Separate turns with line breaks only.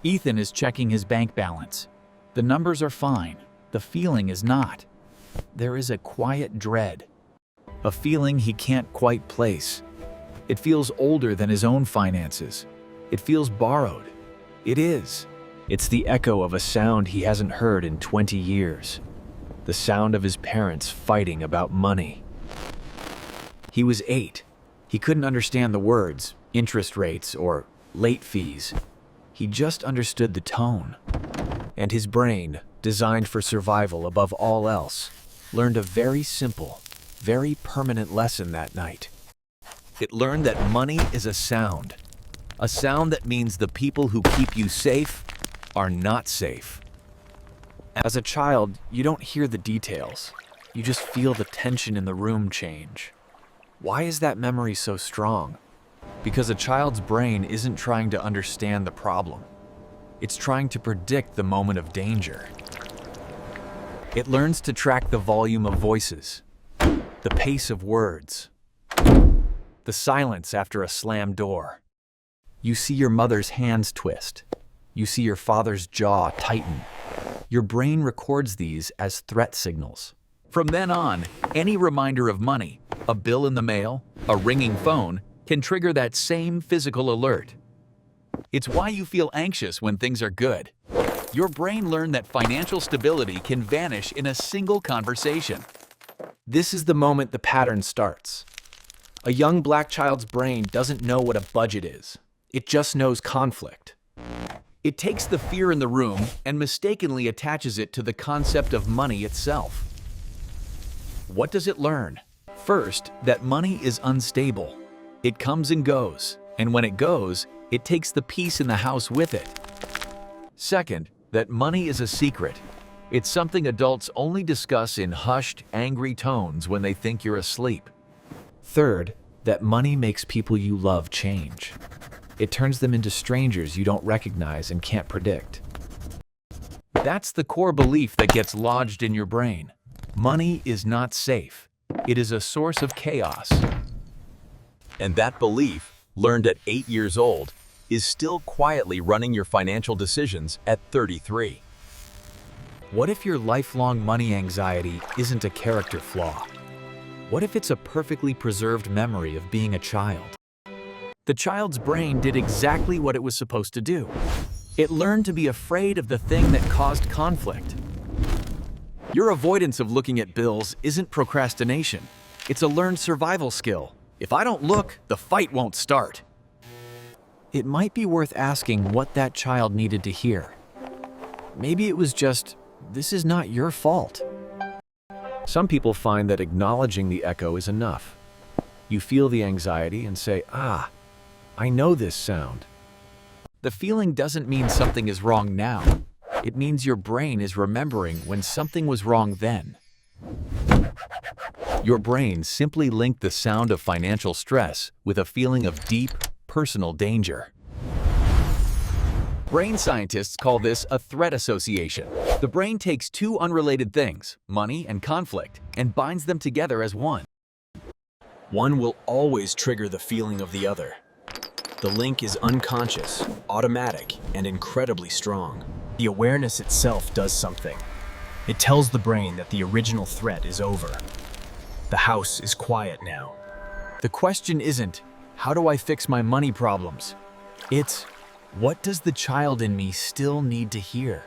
Ethan is checking his bank balance. The numbers are fine. The feeling is not. There is a quiet dread. A feeling he can't quite place. It feels older than his own finances. It feels borrowed. It is.
It's the echo of a sound he hasn't heard in 20 years. The sound of his parents fighting about money.
He was 8. He couldn't understand the words, interest rates, or late fees. He just understood the tone.
And his brain, designed for survival above all else, learned a very simple, very permanent lesson that night. It learned that money is a sound that means the people who keep you safe are not safe. As a child, you don't hear the details. You just feel the tension in the room change. Why is that memory so strong? Because a child's brain isn't trying to understand the problem. It's trying to predict the moment of danger. It learns to track the volume of voices, the pace of words, the silence after a slammed door. You see your mother's hands twist. You see your father's jaw tighten. Your brain records these as threat signals.
From then on, any reminder of money, a bill in the mail, a ringing phone, can trigger that same physical alert. It's why you feel anxious when things are good. Your brain learned that financial stability can vanish in a single conversation.
This is the moment the pattern starts. A young black child's brain doesn't know what a budget is. It just knows conflict.
It takes the fear in the room and mistakenly attaches it to the concept of money itself. What does it learn? First, that money is unstable. It comes and goes, and when it goes, it takes the peace in the house with it. Second, that money is a secret. It's something adults only discuss in hushed, angry tones when they think you're asleep.
Third, that money makes people you love change. It turns them into strangers you don't recognize and can't predict.
That's the core belief that gets lodged in your brain. Money is not safe. It is a source of chaos.
And that belief, learned at 8 years old, is still quietly running your financial decisions at 33.
What if your lifelong money anxiety isn't a character flaw? What if it's a perfectly preserved memory of being a child? The child's brain did exactly what it was supposed to do. It learned to be afraid of the thing that caused conflict. Your avoidance of looking at bills isn't procrastination. It's a learned survival skill. If I don't look, the fight won't start.
It might be worth asking what that child needed to hear. Maybe it was just, this is not your fault. Some people find that acknowledging the echo is enough. You feel the anxiety and say, I know this sound.
The feeling doesn't mean something is wrong now. It means your brain is remembering when something was wrong then. Your brain simply linked the sound of financial stress with a feeling of deep, personal danger. Brain scientists call this a threat association. The brain takes two unrelated things, money and conflict, and binds them together as one.
One will always trigger the feeling of the other. The link is unconscious, automatic, and incredibly strong. The awareness itself does something. It tells the brain that the original threat is over. The house is quiet now.
The question isn't, how do I fix my money problems? It's, what does the child in me still need to hear?